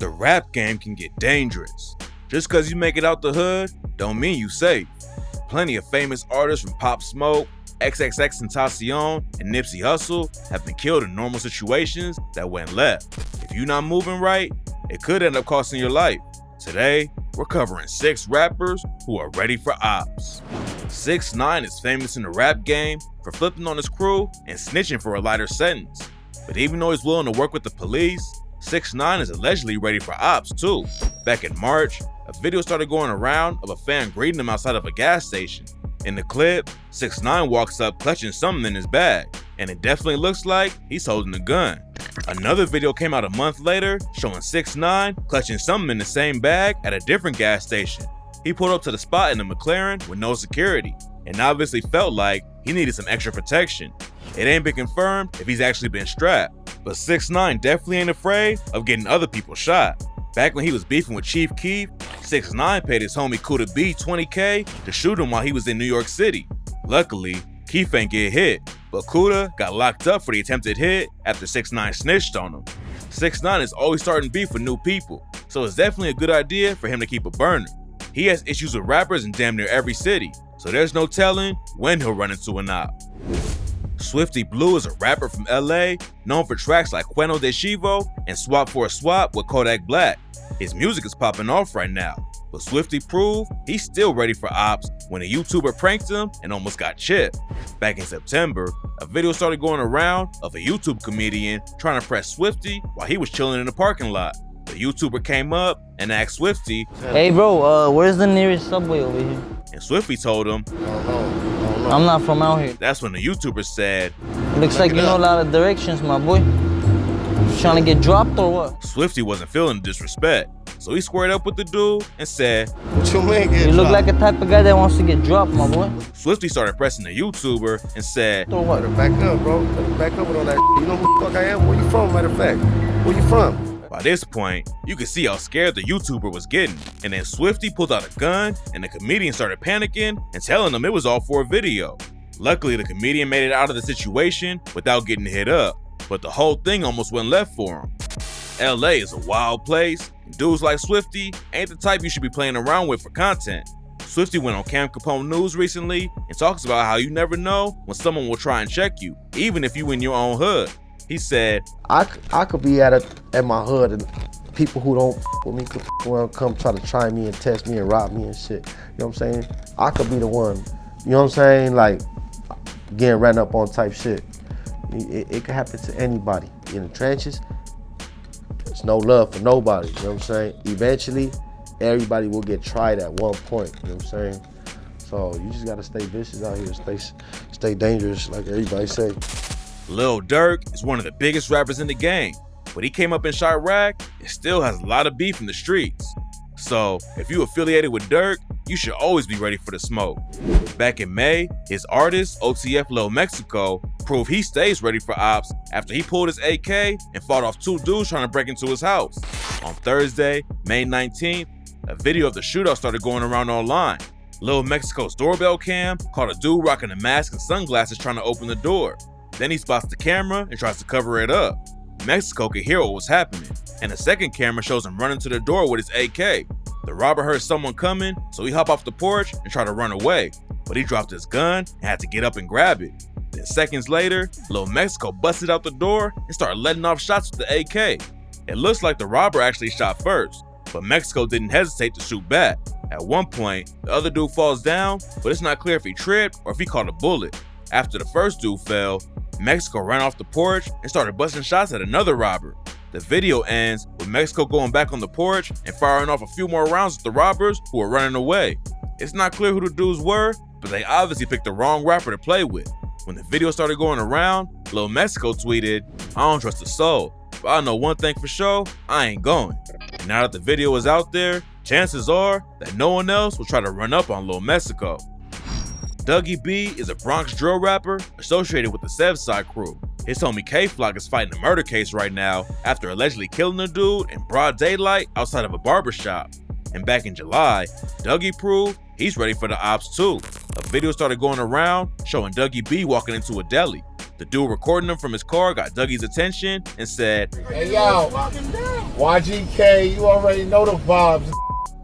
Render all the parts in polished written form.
The rap game can get dangerous. Just cause you make it out the hood, don't mean you safe. Plenty of famous artists from Pop Smoke, XXXTentacion, and Nipsey Hussle have been killed in normal situations that went left. If you're not moving right, it could end up costing your life. Today, we're covering 6 rappers who are ready for Opps. 6ix9ine is famous in the rap game for flipping on his crew and snitching for a lighter sentence. But even though he's willing to work with the police, 6ix9ine is allegedly ready for Opps too. Back in March, a video started going around of a fan greeting him outside of a gas station. In the clip, 6ix9ine walks up clutching something in his bag, and it definitely looks like he's holding a gun. Another video came out a month later showing 6ix9ine clutching something in the same bag at a different gas station. He pulled up to the spot in a McLaren with no security, and obviously felt like he needed some extra protection. It ain't been confirmed if he's actually been strapped, but 6ix9ine definitely ain't afraid of getting other people shot. Back when he was beefing with Chief Keef, 6ix9ine paid his homie Dougie B $20K to shoot him while he was in New York City. Luckily, Keef ain't get hit, but Kuda got locked up for the attempted hit after 6ix9ine snitched on him. 6ix9ine is always starting beef with new people, so it's definitely a good idea for him to keep a burner. He has issues with rappers in damn near every city, so there's no telling when he'll run into an op. Swifty Blue is a rapper from LA known for tracks like Cueno de Chivo and Swap for a Swap with Kodak Black. His music is popping off right now, but Swifty proved he's still ready for Opps when a YouTuber pranked him and almost got chipped. Back in September, a video started going around of a YouTube comedian trying to press Swifty while he was chilling in the parking lot. The YouTuber came up and asked Swifty, "Hey bro, where's the nearest subway over here?" And Swifty told him, "I'm not from out here." That's when the YouTuber said, "Looks like you know a lot of directions, my boy. You trying to get dropped or what?" Swifty wasn't feeling the disrespect, so he squared up with the dude and said, "What you mean get You look like a type of guy that wants to get dropped, my boy." Swifty started pressing the YouTuber and said, Or what? Better back up, bro. Better back up with all that. You know who the fuck I am? Where you from, matter of fact? Where you from?" By this point, you could see how scared the YouTuber was getting, and then Swifty pulled out a gun and the comedian started panicking and telling him it was all for a video. Luckily, the comedian made it out of the situation without getting hit up, but the whole thing almost went left for him. LA is a wild place, and dudes like Swifty ain't the type you should be playing around with for content. Swifty went on Cam Capone News recently and talks about how you never know when someone will try and check you, even if you in your own hood. He said, I could be at my hood and people who don't with me could come try to try me and test me and rob me and shit. You know what I'm saying? I could be the one, you know what I'm saying? Like, getting ran up on type shit. It could happen to anybody. In the trenches, there's no love for nobody, you know what I'm saying? Eventually, everybody will get tried at one point, you know what I'm saying? So you just gotta stay vicious out here, stay dangerous, like everybody say. Lil Durk is one of the biggest rappers in the game, but he came up in Chirac and still has a lot of beef in the streets. So if you affiliated with Durk, you should always be ready for the smoke. Back in May, his artist, OTF Lil Mexico, proved he stays ready for Opps after he pulled his AK and fought off 2 dudes trying to break into his house. On Thursday, May 19th, a video of the shootout started going around online. Lil Mexico's doorbell cam caught a dude rocking a mask and sunglasses trying to open the door. Then he spots the camera and tries to cover it up. Mexico could hear what was happening, and the second camera shows him running to the door with his AK. The robber heard someone coming, so he hopped off the porch and tried to run away, but he dropped his gun and had to get up and grab it. Then seconds later, Lil Mexico busted out the door and started letting off shots with the AK. It looks like the robber actually shot first, but Mexico didn't hesitate to shoot back. At one point, the other dude falls down, but it's not clear if he tripped or if he caught a bullet. After the first dude fell, Mexico ran off the porch and started busting shots at another robber. The video ends with Mexico going back on the porch and firing off a few more rounds at the robbers who were running away. It's not clear who the dudes were, but they obviously picked the wrong rapper to play with. When the video started going around, Lil Mexico tweeted, "I don't trust a soul, but I know one thing for sure, I ain't going." And now that the video is out there, chances are that no one else will try to run up on Lil Mexico. Dougie B is a Bronx drill rapper associated with the SevSide crew. His homie K-Flock is fighting a murder case right now after allegedly killing a dude in broad daylight outside of a barbershop. And back in July, Dougie proved he's ready for the Opps too. A video started going around showing Dougie B walking into a deli. The dude recording him from his car got Dougie's attention and said, "Hey yo, YGK, you already know the vibes."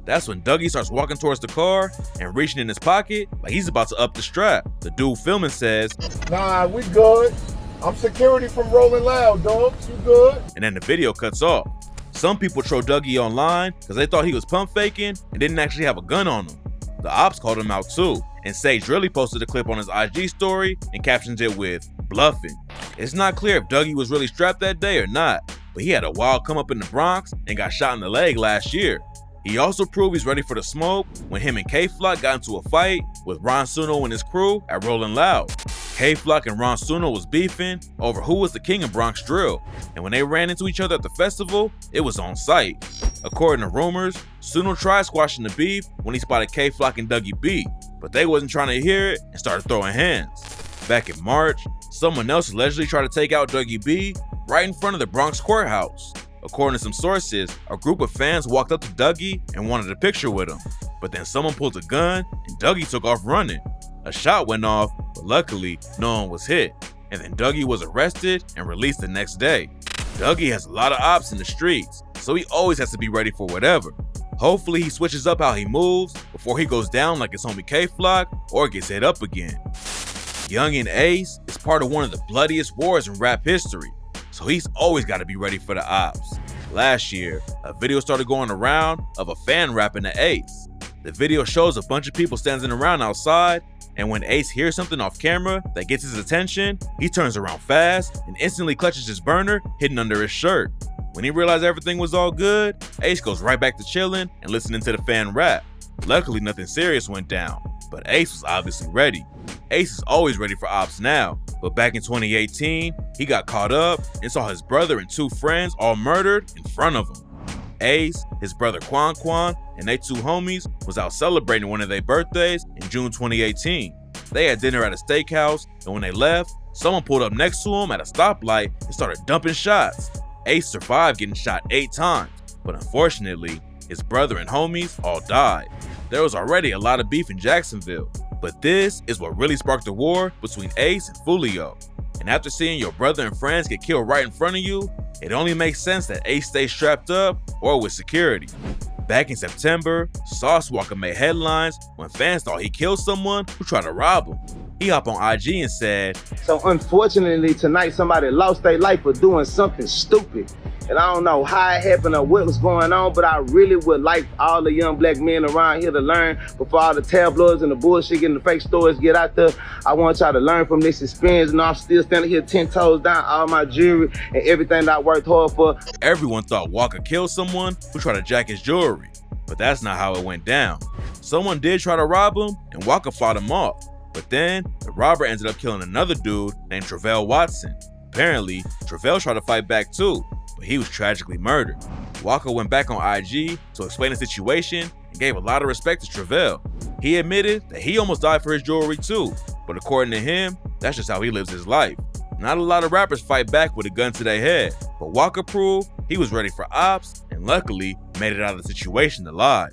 That's when Dougie starts walking towards the car and reaching in his pocket like he's about to up the strap. The dude filming says, "Nah, we good. I'm security from Rolling Loud, dogs. You good?" And then the video cuts off. Some people troll Dougie online because they thought he was pump faking and didn't actually have a gun on him. The Opps called him out too, and Sage really posted a clip on his IG story and captions it with "bluffing." It's not clear if Dougie was really strapped that day or not, but he had a wild come up in the Bronx and got shot in the leg last year. He also proved he's ready for the smoke when him and K-Flock got into a fight with Ron Suno and his crew at Rollin' Loud. K-Flock and Ron Suno was beefing over who was the king of Bronx drill, and when they ran into each other at the festival, it was on sight. According to rumors, Suno tried squashing the beef when he spotted K-Flock and Dougie B, but they wasn't trying to hear it and started throwing hands. Back in March, someone else allegedly tried to take out Dougie B right in front of the Bronx courthouse. According to some sources, a group of fans walked up to Dougie and wanted a picture with him, but then someone pulled a gun and Dougie took off running. A shot went off, but luckily no one was hit, and then Dougie was arrested and released the next day. Dougie has a lot of ops in the streets, so he always has to be ready for whatever. Hopefully he switches up how he moves before he goes down like his homie K-Flock or gets hit up again. Youngin Ace is part of one of the bloodiest wars in rap history, so he's always got to be ready for the ops. Last year, a video started going around of a fan rapping to Ace. The video shows a bunch of people standing around outside, and when Ace hears something off camera that gets his attention, he turns around fast and instantly clutches his burner hidden under his shirt. When he realized everything was all good, Ace goes right back to chilling and listening to the fan rap. Luckily, nothing serious went down, but Ace was obviously ready. Ace is always ready for ops now, but back in 2018, he got caught up and saw his brother and two friends all murdered in front of him. Ace, his brother Quan, and they two homies was out celebrating one of their birthdays in June 2018. They had dinner at a steakhouse, and when they left, someone pulled up next to him at a stoplight and started dumping shots. Ace survived getting shot 8 times, but unfortunately, his brother and homies all died. There was already a lot of beef in Jacksonville, but this is what really sparked the war between Ace and Fulio. And after seeing your brother and friends get killed right in front of you, it only makes sense that Ace stays strapped up or with security. Back in September, Sauce Walka made headlines when fans thought he killed someone who tried to rob him. He hopped on IG and said, "So unfortunately tonight somebody lost their life for doing something stupid. And I don't know how it happened or what was going on, but I really would like all the young black men around here to learn before all the tabloids and the bullshit and the fake stories get out there. I want y'all to learn from this experience, and I'm still standing here 10 toes down, all my jewelry and everything that I worked hard for." Everyone thought Walka killed someone who tried to jack his jewelry, but that's not how it went down. Someone did try to rob him, and Walka fought him off. But then, the robber ended up killing another dude named Travell Watson. Apparently, Travell tried to fight back too, but he was tragically murdered. Walka went back on IG to explain the situation and gave a lot of respect to Travell. He admitted that he almost died for his jewelry too, but according to him, that's just how he lives his life. Not a lot of rappers fight back with a gun to their head, but Walka proved he was ready for ops and luckily made it out of the situation alive.